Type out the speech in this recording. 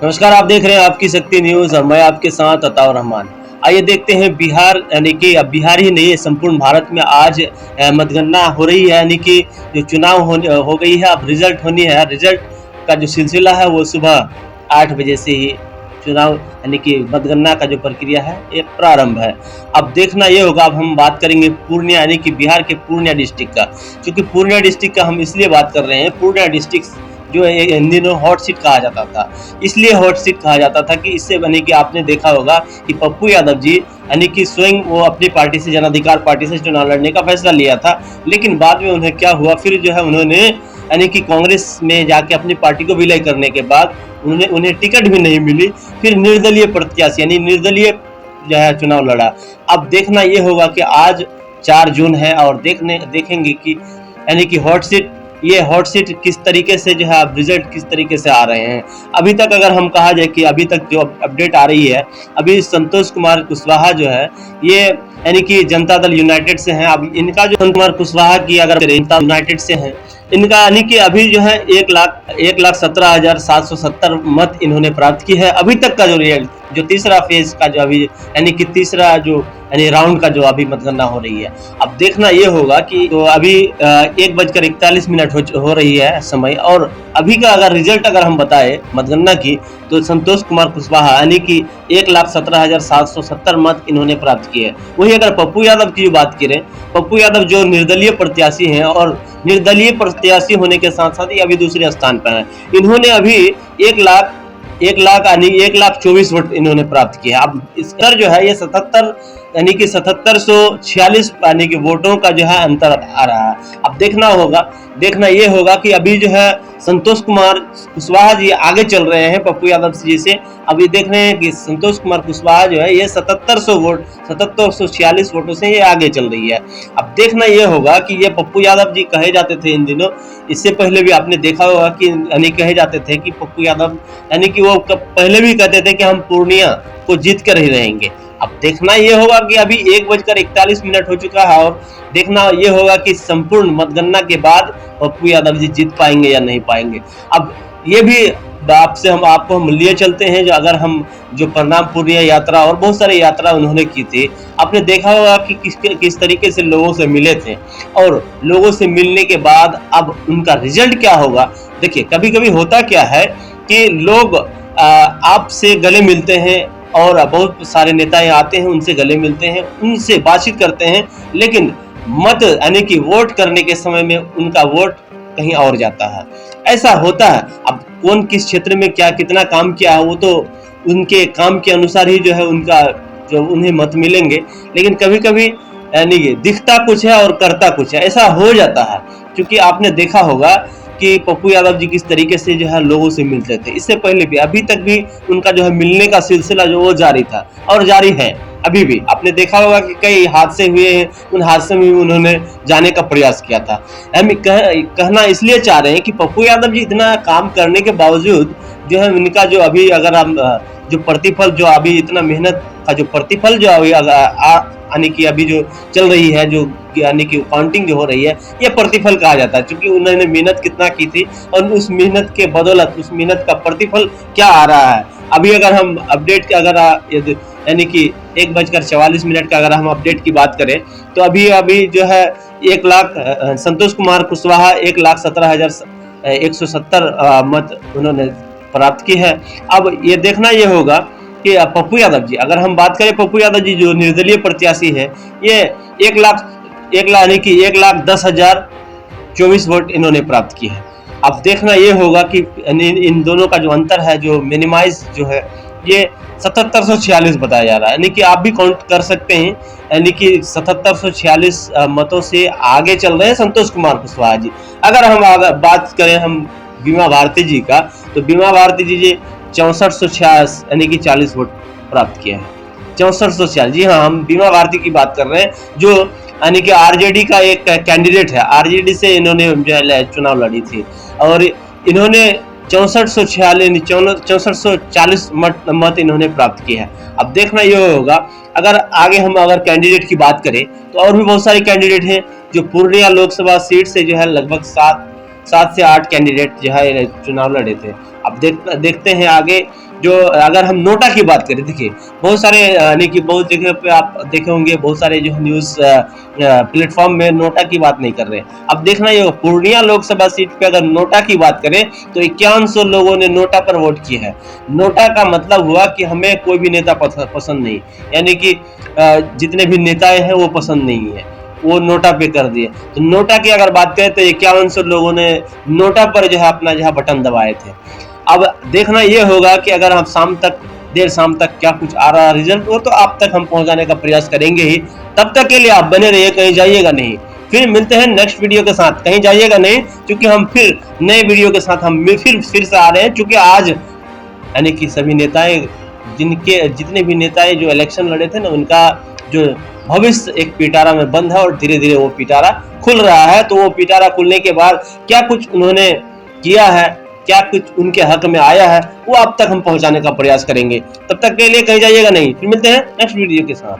नमस्कार, आप देख रहे हैं आपकी शक्ति न्यूज और मैं आपके साथ अताउर रहमान। आइए देखते हैं बिहार, यानी कि अब बिहार ही नहीं है, संपूर्ण भारत में आज मतगणना हो रही है। यानी कि जो चुनाव हो गई है, अब रिजल्ट होनी है। रिजल्ट का जो सिलसिला है वो सुबह 8 बजे से ही चुनाव, यानी कि मतगणना का जो प्रक्रिया है ये प्रारंभ है। अब देखना ये होगा, अब हम बात करेंगे पूर्णिया, यानी कि बिहार के पूर्णिया डिस्ट्रिक्ट का। क्योंकि पूर्णिया डिस्ट्रिक्ट का हम इसलिए बात कर रहे हैं, पूर्णिया डिस्ट्रिक्ट जो है इन दिनों हॉट सीट कहा जाता था। इसलिए हॉट सीट कहा जाता था कि इससे यानी कि आपने देखा होगा कि पप्पू यादव जी यानी कि स्वयं वो अपनी पार्टी से, जन अधिकार पार्टी से चुनाव लड़ने का फैसला लिया था। लेकिन बाद में उन्हें क्या हुआ, फिर जो है उन्होंने यानी कि कांग्रेस में जाके अपनी पार्टी को विलय करने के बाद उन्हें टिकट भी नहीं मिली। फिर निर्दलीय प्रत्याशी यानी निर्दलीय जो है चुनाव लड़ा। अब देखना ये होगा कि आज 4 जून है और देखेंगे कि यानी कि हॉट सीट किस तरीके से जो है अब रिजल्ट किस तरीके से आ रहे हैं। अभी तक अगर हम कहा जाए कि अभी तक जो अपडेट आ रही है, अभी संतोष कुमार कुशवाहा जो है ये यानी कि जनता दल यूनाइटेड से हैं। अब इनका जो संतोष कुमार कुशवाहा की अगर जनता यूनाइटेड से हैं, इनका यानी कि अभी जो है 1,17,770 मत इन्होंने प्राप्त की है। अभी तक का जो रिजल्ट, जो तीसरा फेज का जो अभी यानी कि तीसरा जो यानी राउंड का जो अभी मतगणना हो रही है। अब देखना ये होगा कि तो अभी 1:41 हो रही है समय, और अभी का अगर रिजल्ट अगर हम बताएं मतगणना की, तो संतोष कुमार कुशवाहा यानी कि 1,17,770 मत इन्होंने प्राप्त किए। वही अगर पप्पू यादव की जो बात करें, पप्पू यादव जो निर्दलीय प्रत्याशी हैं और निर्दलीय प्रत्याशी होने के साथ साथ ही अभी दूसरे स्थान पर हैं। इन्होंने अभी 1,24 वोट इन्होंने प्राप्त किया। अब इसका जो है ये 77 यानी कि 7746 यानी कि वोटों का जो है अंतर आ रहा है। अब देखना ये होगा कि अभी जो है संतोष कुमार कुशवाहा जी आगे चल रहे हैं पप्पू यादव जी से। अभी देख रहे हैं कि संतोष कुमार कुशवाहा जो है ये 7746 वोटों से ये आगे चल रही है। अब देखना ये होगा कि ये पप्पू यादव जी कहे जाते थे इन दिनों, इससे पहले भी आपने देखा होगा कि यानी कहे जाते थे कि पप्पू यादव यानी कि वो पहले भी कहते थे कि हम पूर्णिया को जीत कर ही रहेंगे। अब देखना ये होगा कि अभी 1:41 हो चुका है और देखना ये होगा कि संपूर्ण मतगणना के बाद पप्पू यादव जी जीत पाएंगे या नहीं पाएंगे। अब ये भी आपको हम लिए चलते हैं, जो अगर हम जो प्रणाम पूर्णिया यात्रा और बहुत सारी यात्रा उन्होंने की थी, आपने देखा होगा कि किस तरीके से लोगों से मिले थे और लोगों से मिलने के बाद अब उनका रिजल्ट क्या होगा। देखिए, कभी कभी होता क्या है कि लोग आपसे गले मिलते हैं और बहुत सारे नेता आते हैं, उनसे गले मिलते हैं, उनसे बातचीत करते हैं, लेकिन मत यानी कि वोट करने के समय में उनका वोट कहीं और जाता है। ऐसा होता है। अब कौन किस क्षेत्र में क्या कितना काम किया है, वो तो उनके काम के अनुसार ही जो है उनका जो उन्हें मत मिलेंगे। लेकिन कभी कभी यानी कि दिखता कुछ है और करता कुछ है, ऐसा हो जाता है। क्योंकि आपने देखा होगा कि पप्पू यादव जी किस तरीके से जो है लोगों से मिलते थे, इससे पहले भी अभी तक भी उनका जो है मिलने का सिलसिला जो वो जारी था और जारी है अभी भी। आपने देखा होगा कि कई हादसे हुए हैं, उन हादसे में भी उन्होंने जाने का प्रयास किया था। हम कहना इसलिए चाह रहे हैं कि पप्पू यादव जी इतना काम करने के बावजूद जो है उनका जो अभी अगर हम जो प्रतिफल जो अभी इतना मेहनत का जो प्रतिफल जो अभी यानी कि अभी जो चल रही है, जो यानी कि काउंटिंग जो हो रही है, ये प्रतिफल कहा जाता है। क्योंकि उन्होंने मेहनत कितना की थी और उस मेहनत के बदौलत उस मेहनत का प्रतिफल क्या आ रहा है। अभी अगर हम अपडेट अगर यानी कि 1:44 का अगर हम अपडेट की बात करें, तो अभी जो है 1 लाख संतोष कुमार कुशवाहा 1,17,170 मत उन्होंने प्राप्त की है। अब ये देखना ये होगा कि पप्पू यादव जी, अगर हम बात करें पप्पू यादव जी जो निर्दलीय प्रत्याशी है, ये 1 लाख यानी कि 1,10,024 वोट इन्होंने प्राप्त की है। अब देखना ये होगा कि इन दोनों का जो अंतर है, जो मिनिमाइज जो है, ये 7746 बताया जा रहा है। यानी कि आप भी काउंट कर सकते हैं, यानी कि 7746 मतों से आगे चल रहे हैं संतोष कुमार कुशवाहा जी। अगर हम बात करें हम बीमा भारती जी का, तो बीमा भारती जी 6446 यानी कि 40 वोट प्राप्त किए हैं। 6446, जी हाँ, हम बीमा भारती की बात कर रहे हैं, जो यानी कि आरजेडी का एक कैंडिडेट है। आरजेडी से इन्होंने चुनाव लड़ी थी और इन्होंने 6440 मत इन्होंने प्राप्त किए हैं। अब देखना ये होगा, अगर आगे हम कैंडिडेट की बात करें, तो और भी बहुत सारे कैंडिडेट हैं जो पूर्णिया लोकसभा सीट से जो है लगभग 7 से 8 कैंडिडेट जो है चुनाव लड़े थे। अब देखते हैं आगे जो अगर हम नोटा की बात करें, देखिए बहुत सारे यानी कि बहुत जगह पे आप देखे होंगे, बहुत सारे जो न्यूज़ प्लेटफॉर्म में नोटा की बात नहीं कर रहे हैं। अब देखना ये पूर्णिया लोकसभा सीट पे अगर नोटा की बात करें तो 5100 लोगों ने नोटा पर वोट किया है। नोटा का मतलब हुआ कि हमें कोई भी नेता पसंद नहीं, यानी कि जितने भी नेताएं हैं वो पसंद नहीं है, वो नोटा पे कर दिए। तो नोटा की अगर बात करें तो 5100 लोगों ने नोटा पर जो है अपना जो है बटन दबाए थे। अब देखना ये होगा कि अगर हम देर शाम तक क्या कुछ आ रहा रिजल्ट, वो तो आप तक हम पहुंचाने का प्रयास करेंगे ही। तब तक के लिए आप बने रहिए, कहीं जाइएगा नहीं। फिर मिलते हैं नेक्स्ट वीडियो के साथ, कहीं जाइएगा नहीं, क्योंकि हम फिर नए वीडियो के साथ हम फिर से आ रहे हैं। क्योंकि आज यानी कि सभी नेताएं, जिनके जितने भी नेताएं जो इलेक्शन लड़े थे ना, उनका जो भविष्य एक पिटारा में बंद है और धीरे धीरे वो पिटारा खुल रहा है। तो वो पिटारा खुलने के बाद क्या कुछ उन्होंने किया है, क्या कुछ उनके हक में आया है, वो आप तक हम पहुंचाने का प्रयास करेंगे। तब तक के लिए कहीं जाइएगा नहीं, फिर मिलते हैं नेक्स्ट वीडियो के साथ।